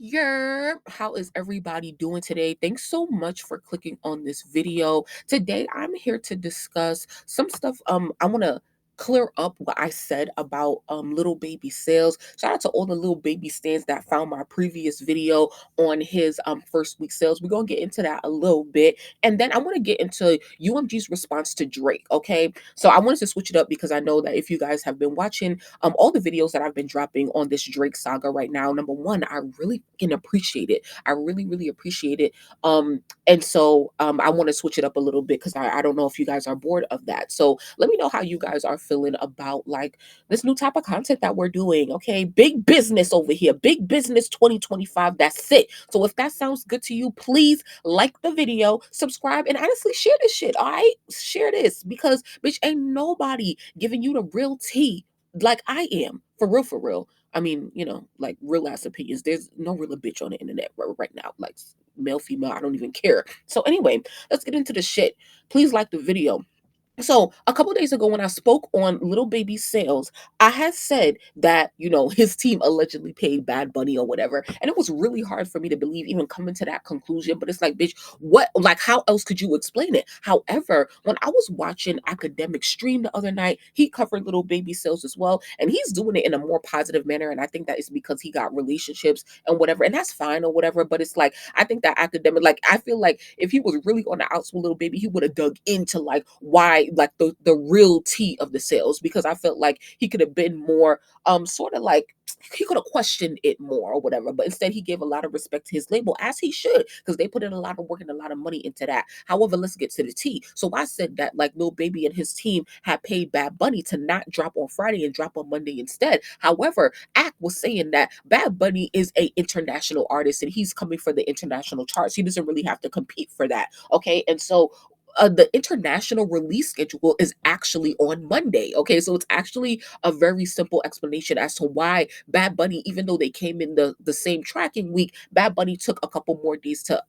How is everybody doing today? Thanks so much for clicking on this video. Today I'm here to discuss some stuff. I want to clear up what I said about little baby sales. Shout out to all the little baby stands that found my previous video on his first week sales. We're gonna get into that a little bit, and then I want to get into UMG's response to Drake. Okay, so I wanted to switch it up because I know that if you guys have been watching all the videos that I've been dropping on this Drake saga right now, number one, I really can appreciate it. I really appreciate it. And so I want to switch it up a little bit because I don't know if you guys are bored of that. So let me know how you guys are feeling about like this new type of content that we're doing. Okay, big business over here, big business 2025. That's it. So if that sounds good to you, please like the video, subscribe, and honestly share this shit. All right, share this because bitch, ain't nobody giving you the real tea like I am, for real, for real. I mean, like real ass opinions. There's no real bitch on the internet right now, like male, female, I don't even care. So anyway, let's get into the shit. Please like the video. So a couple days ago when I spoke on Little Baby sales, I had said that, his team allegedly paid Bad Bunny or whatever. And it was really hard for me to believe, even coming to that conclusion. But it's like, bitch, what, like, how else could you explain it? However, when I was watching Academic stream the other night, he covered Little Baby sales as well. And he's doing it in a more positive manner. And I think that is because he got relationships and whatever. And that's fine or whatever. But it's like, I think that Academic, like, I feel like if he was really on the outs with Little Baby, he would have dug into like why, like the real tea of the sales, because I felt like he could have been more sort of like he could have questioned it more or whatever, but instead he gave a lot of respect to his label, as he should, because they put in a lot of work and a lot of money into that. However, let's get to the tea. So I said that like Lil Baby and his team had paid Bad Bunny to not drop on Friday and drop on Monday instead. However, Act was saying that Bad Bunny is a international artist and he's coming for the international charts. He doesn't really have to compete for that. Okay, and so the international release schedule is actually on Monday. Okay, so it's actually a very simple explanation as to why Bad Bunny, even though they came in the same tracking week, Bad Bunny took a couple more days to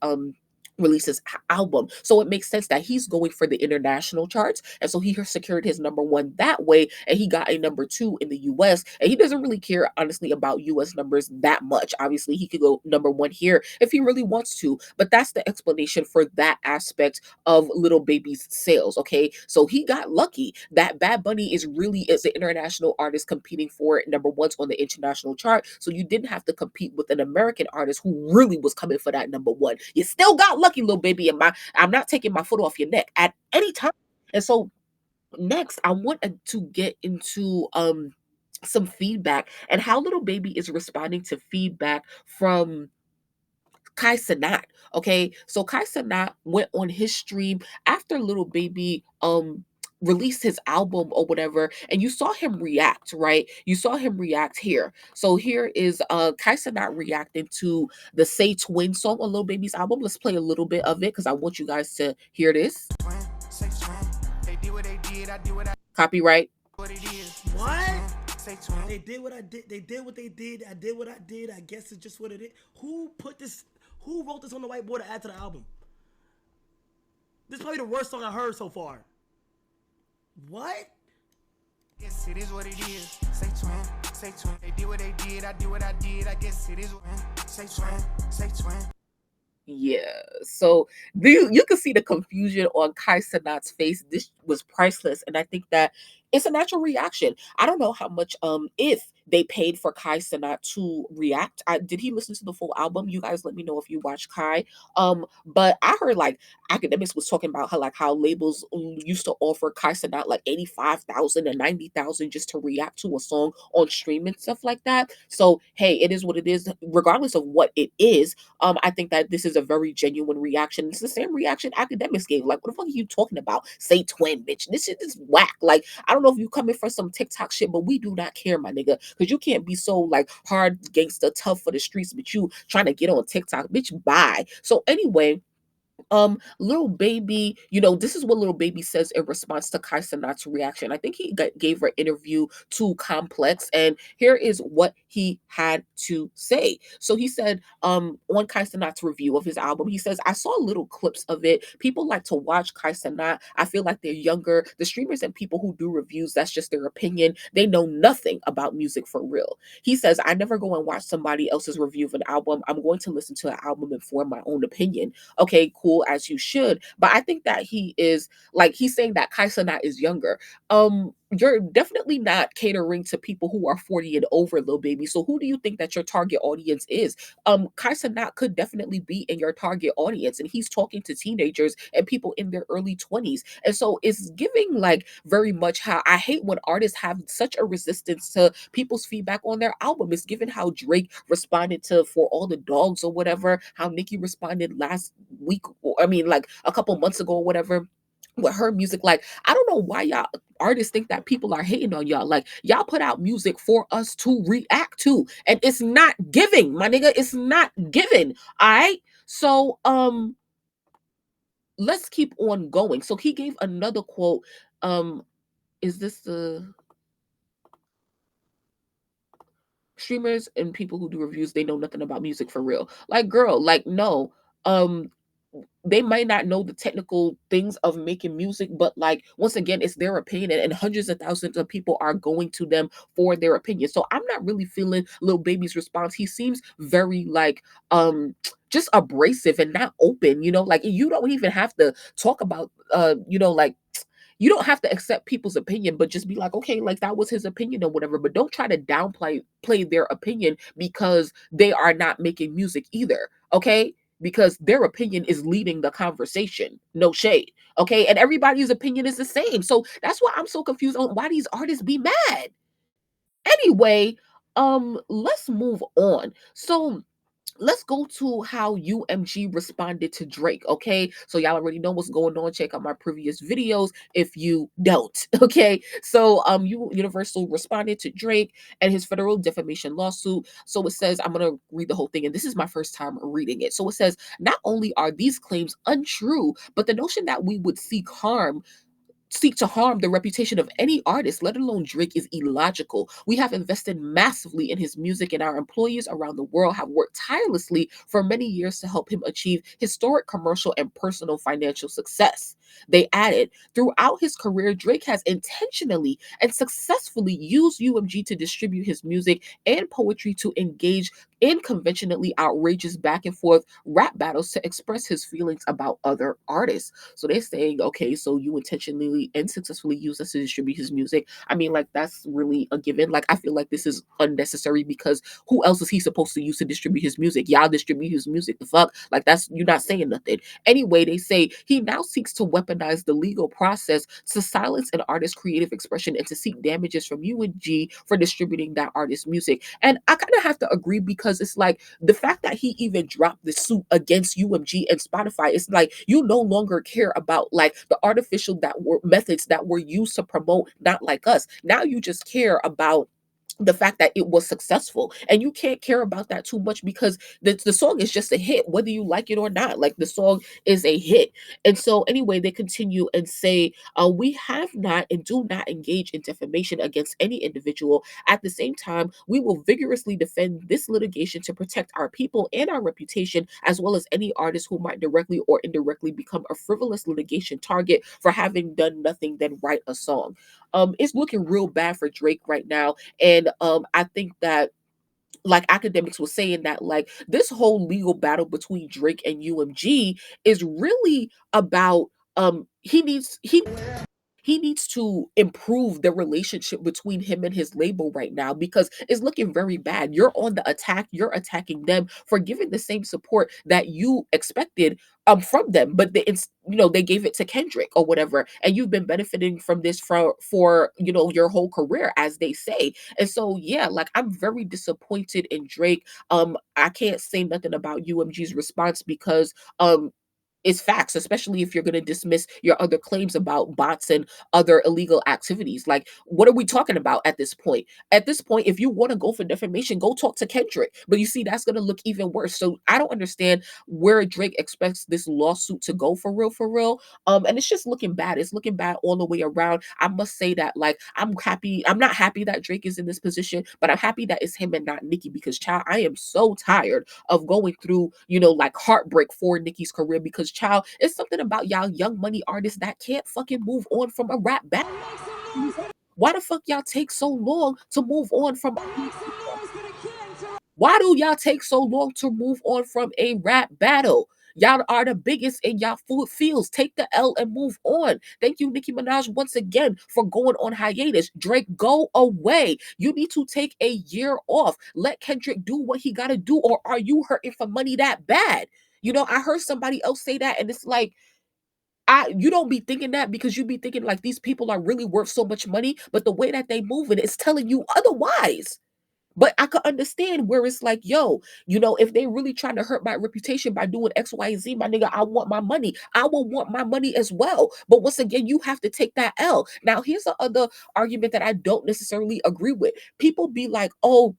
release his album. So it makes sense that he's going for the international charts, and so he secured his number one that way, and he got a number two in the US. And he doesn't really care honestly about US numbers that much. Obviously he could go number one here if he really wants to, but that's the explanation for that aspect of Little Baby's sales. Okay, so he got lucky that Bad Bunny is an international artist competing for number ones on the international chart, so you didn't have to compete with an American artist who really was coming for that number one. You still got lucky, Little Baby, and I'm not taking my foot off your neck at any time. And so next I want to get into some feedback and how Little Baby is responding to feedback from Kai Sanat. Okay, so Kai Sanat went on his stream after Little Baby released his album or whatever, and you saw him react, right? You saw him react here. So here is Kai Sanat reacting to the Say Twin song on Little Baby's album. Let's play a little bit of it because I want you guys to hear this. Copyright. What? They did what I did. They did what they did. I did what I did. I guess it's just what it is. Who put this? Who wrote this on the whiteboard to add to the album? This is probably the worst song I heard so far. What? Yes, it is what it is. Say twin, say twin. They did what they did. I did what I did. I guess it is what. Say twin, say twin. Yeah, so you can see the confusion on Kai Sanat's face. This was priceless, and I think that it's a natural reaction. I don't know how much if they paid for Kai Sanat to react. Did he listen to the full album? You guys let me know if you watch Kai. But I heard like academics was talking about how labels used to offer Kai Sanat like 85,000 and 90,000 just to react to a song on stream and stuff like that. So hey, it is what it is, regardless of what it is. I think that this is a very genuine reaction. It's the same reaction academics gave. Like, what the fuck are you talking about? Say twin, bitch. This shit is whack. Like, I don't know if you coming for some TikTok shit, but we do not care, my nigga. Because you can't be so like hard gangster tough for the streets, but you trying to get on TikTok, bitch. Bye. So anyway, Little Baby, this is what Little Baby says in response to Kai Cenat's reaction. I think he gave her interview to Complex, and here is what he had to say. So he said, on Kai Cenat's review of his album, he says, I saw little clips of it. People like to watch Kai Cenat. I feel like they're younger. The streamers and people who do reviews, that's just their opinion. They know nothing about music for real. He says, I never go and watch somebody else's review of an album. I'm going to listen to an album and form my own opinion. Okay, cool, as you should. But I think that he is like he's saying that Kai Cenat is younger. You're definitely not catering to people who are 40 and over, Little Baby. So who do you think that your target audience is? Kai Cenat could definitely be in your target audience, and he's talking to teenagers and people in their early 20s. And so it's giving like very much how I hate when artists have such a resistance to people's feedback on their album. It's given how Drake responded to For All the Dogs or whatever, how Nicki responded last week, or I mean like a couple months ago or whatever, with her music. Like, I don't know why y'all artists think that people are hating on y'all. Like, y'all put out music for us to react to, and it's not giving, my nigga. It's not giving. All right. So let's keep on going. So he gave another quote. Is this the streamers and people who do reviews, they know nothing about music for real? Like, girl, like, no. Um they might not know the technical things of making music, but like once again, it's their opinion, and hundreds of thousands of people are going to them for their opinion. So I'm not really feeling Lil Baby's response. He seems very like just abrasive and not open, like you don't even have to talk about like you don't have to accept people's opinion, but just be like, okay, like that was his opinion or whatever. But don't try to play their opinion because they are not making music either. Okay. Because their opinion is leading the conversation. No shade. Okay. And everybody's opinion is the same. So that's why I'm so confused on why these artists be mad. Anyway, let's move on. So let's go to how UMG responded to Drake. Okay, so y'all already know what's going on. Check out my previous videos if you don't. Okay, so Universal responded to Drake and his federal defamation lawsuit. So it says, I'm gonna read the whole thing, and this is my first time reading it. So it says, not only are these claims untrue, but the notion that we would seek to harm the reputation of any artist, let alone Drake, is illogical. We have invested massively in his music, and our employees around the world have worked tirelessly for many years to help him achieve historic commercial and personal financial success. They added, throughout his career, Drake has intentionally and successfully used UMG to distribute his music and poetry to engage in conventionally outrageous back and forth rap battles to express his feelings about other artists. So they're saying, okay, so you intentionally and successfully use us to distribute his music. I mean, like, that's really a given. Like, I feel like this is unnecessary because who else is he supposed to use to distribute his music? Y'all distribute his music. The fuck? Like, that's, you're not saying nothing. Anyway, they say he now seeks to weaponize the legal process to silence an artist's creative expression and to seek damages from UMG for distributing that artist's music. And I kind of have to agree because it's like the fact that he even dropped the suit against UMG and Spotify, it's like you no longer care about like the artificial methods that were used to promote Not Like Us. Now you just care about the fact that it was successful, and you can't care about that too much because the song is just a hit whether you like it or not. Like, the song is a hit. And so anyway, they continue and say, we have not and do not engage in defamation against any individual. At the same time, we will vigorously defend this litigation to protect our people and our reputation, as well as any artist who might directly or indirectly become a frivolous litigation target for having done nothing than write a song. It's looking real bad for Drake right now. And I think that, like academics was saying, that like this whole legal battle between Drake and UMG is really about he needs to improve the relationship between him and his label right now, because it's looking very bad. You're on the attack. You're attacking them for giving the same support that you expected from them, but they gave it to Kendrick or whatever, and you've been benefiting from this for your whole career, as they say. And so yeah, like, I'm very disappointed in Drake. I can't say nothing about UMG's response because is facts, especially if you're going to dismiss your other claims about bots and other illegal activities. Like, what are we talking about at this point? At this point, if you want to go for defamation, go talk to Kendrick. But you see, that's going to look even worse. So I don't understand where Drake expects this lawsuit to go for real, for real. And it's just looking bad. It's looking bad all the way around. I must say that, like, I'm happy. I'm not happy that Drake is in this position, but I'm happy that it's him and not Nicki, because child, I am so tired of going through, like, heartbreak for Nicki's career, because child, it's something about y'all young money artists that can't fucking move on from a rap battle. Why the fuck y'all take so long to move on from Why do y'all take so long to move on from a rap battle? Y'all are the biggest in y'all fields. Take the L and move on. Thank you, Nicki Minaj, once again for going on hiatus. Drake, go away. You need to take a year off. Let Kendrick do what he got to do, or are you hurting for money that bad? I heard somebody else say that, and it's like, you don't be thinking that, because you be thinking like these people are really worth so much money, but the way that they move it is telling you otherwise. But I could understand where it's like, yo, if they really trying to hurt my reputation by doing X, Y, and Z, my nigga, I want my money. I will want my money as well. But once again, you have to take that L. Now, here's the other argument that I don't necessarily agree with. People be like, oh,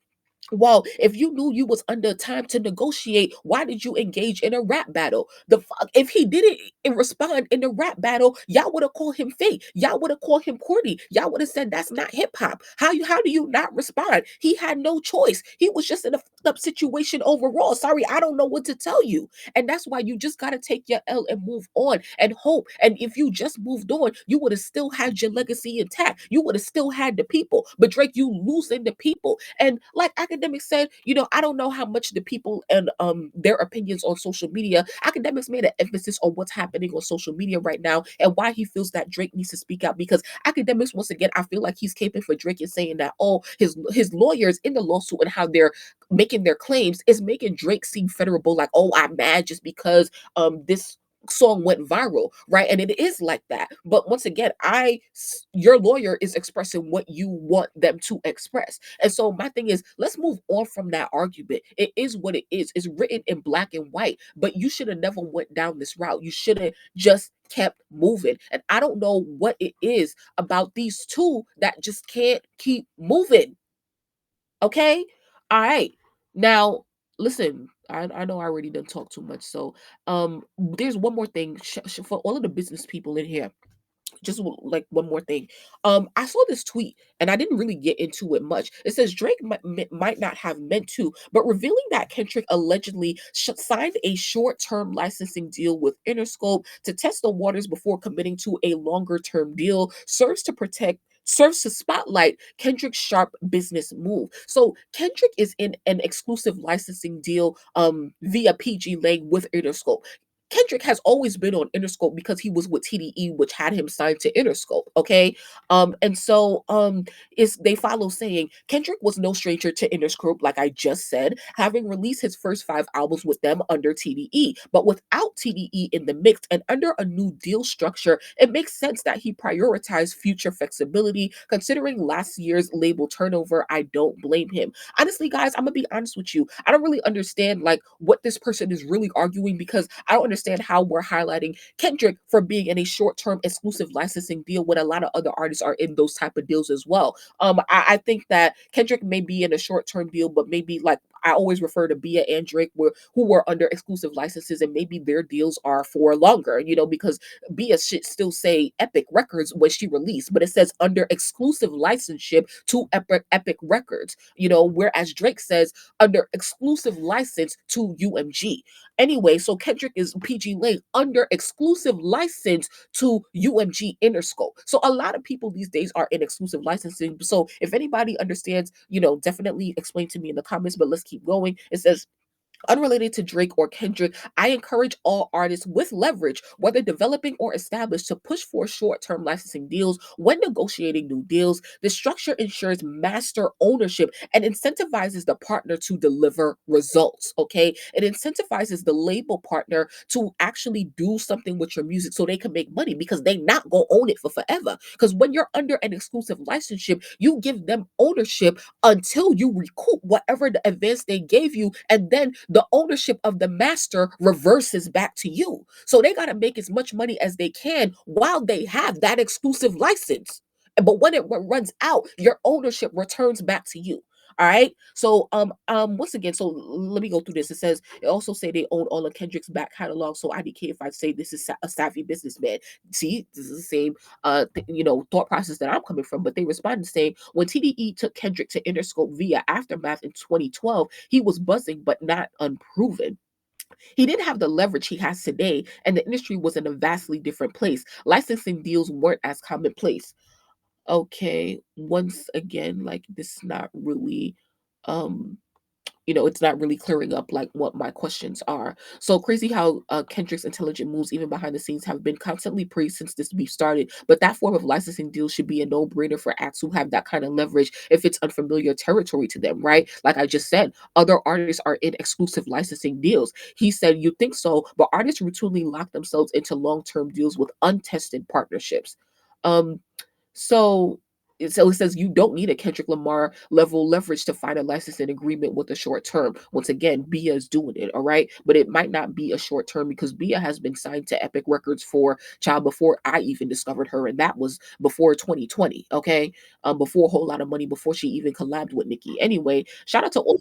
well, if you knew you was under time to negotiate, why did you engage in a rap battle? The fuck, if he didn't respond in the rap battle, y'all would have called him fake. Y'all would have called him corny. Y'all would have said that's not hip hop. How do you not respond? He had no choice. He was just in a fucked up situation overall. Sorry, I don't know what to tell you. And that's why you just gotta take your L and move on and hope. And if you just moved on, you would have still had your legacy intact. You would have still had the people. But Drake, you losing the people. And like Academics said, I don't know how much the people and their opinions on social media. Academics made an emphasis on what's happening on social media right now and why he feels that Drake needs to speak out. Because Academics, once again, I feel like he's caping for Drake and saying that, oh, his lawyers in the lawsuit and how they're making their claims is making Drake seem federable, like, oh, I'm mad just because this song went viral, right? And it is like that. But once again, your lawyer is expressing what you want them to express. And so my thing is, let's move on from that argument. It is what it is. It's written in black and white, but you should have never went down this route. You should have just kept moving. And I don't know what it is about these two that just can't keep moving. Okay? All right. Now, listen, I know I already done talked too much. So there's one more thing for all of the business people in here, just like one more thing. I saw this tweet and I didn't really get into it much. It says Drake might not have meant to, but revealing that Kendrick allegedly signed a short-term licensing deal with Interscope to test the waters before committing to a longer-term deal serves to spotlight Kendrick's sharp business move. So Kendrick is in an exclusive licensing deal via PG Lang with Interscope. Kendrick has always been on Interscope because he was with TDE, which had him signed to Interscope. Okay. And so is they follow saying Kendrick was no stranger to Interscope, like I just said, having released his first 5 albums with them under TDE. But without TDE in the mix and under a new deal structure, it makes sense that he prioritized future flexibility. Considering last year's label turnover, I don't blame him. Honestly, guys, I'm gonna be honest with you. I don't really understand like what this person is really arguing, because I don't understand how we're highlighting Kendrick for being in a short-term exclusive licensing deal when a lot of other artists are in those type of deals as well. I think that Kendrick may be in a short-term deal, but maybe like I always refer to Bia and Drake who were under exclusive licenses, and maybe their deals are for longer, because Bia should still say Epic Records when she released, but it says under exclusive licenseship to Epic Records, whereas Drake says under exclusive license to UMG. Anyway, so Kendrick is PG Lang under exclusive license to UMG Interscope. So a lot of people these days are in exclusive licensing. So if anybody understands, definitely explain to me in the comments, but let's keep going. It says, unrelated to Drake or Kendrick, I encourage all artists with leverage, whether developing or established, to push for short-term licensing deals when negotiating new deals. The structure ensures master ownership and incentivizes the partner to deliver results, okay? It incentivizes the label partner to actually do something with your music so they can make money, because they not gonna own it for forever. Because when you're under an exclusive licenseship, you give them ownership until you recoup whatever the advance they gave you, and then the ownership of the master reverses back to you. So they got to make as much money as they can while they have that exclusive license. But when it runs out, your ownership returns back to you. All right. So once again, so let me go through this. It says it also say they own all of Kendrick's back catalog. So IDK, if I say this is a savvy businessman, see, this is the same thought process that I'm coming from. But they responded saying when TDE took Kendrick to Interscope via Aftermath in 2012, he was buzzing but not unproven. He didn't have the leverage he has today, and the industry was in a vastly different place. Licensing deals weren't as commonplace. Okay, once again, like this is not really um it's not really clearing up like what my questions are. So crazy how Kendrick's intelligent moves, even behind the scenes, have been constantly praised since this beef started. But that form of licensing deal should be a no-brainer for acts who have that kind of leverage if it's unfamiliar territory to them, right? Like I just said, other artists are in exclusive licensing deals. He said, you think so, but artists routinely lock themselves into long-term deals with untested partnerships. Um, so so it says you don't need a Kendrick Lamar level leverage to find a licensing agreement with a short term. Once again, Bia is doing it, all right? But it might not be a short term because Bia has been signed to Epic Records for child before I even discovered her, and that was before 2020, okay? Before a whole lot of money, before she even collabed with Nicki. Anyway, shout out to all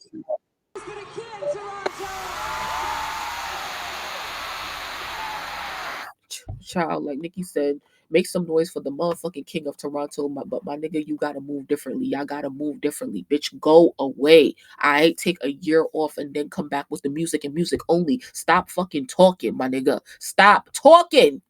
child, like Nikki said, make some noise for the motherfucking king of Toronto. But my nigga, you gotta move differently. Y'all gotta move differently. Bitch, go away. I take a year off and then come back with the music and music only. Stop fucking talking, my nigga. Stop talking.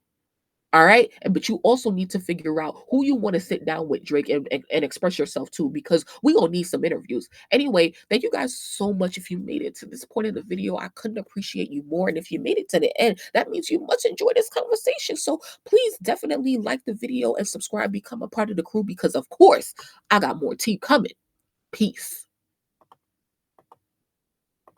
All right. But you also need to figure out who you want to sit down with, Drake, and express yourself to, because we gonna need some interviews. Anyway, thank you guys so much. If you made it to this point in the video, I couldn't appreciate you more. And if you made it to the end, that means you must enjoy this conversation. So please definitely like the video and subscribe, become a part of the crew, because of course I got more tea coming. Peace.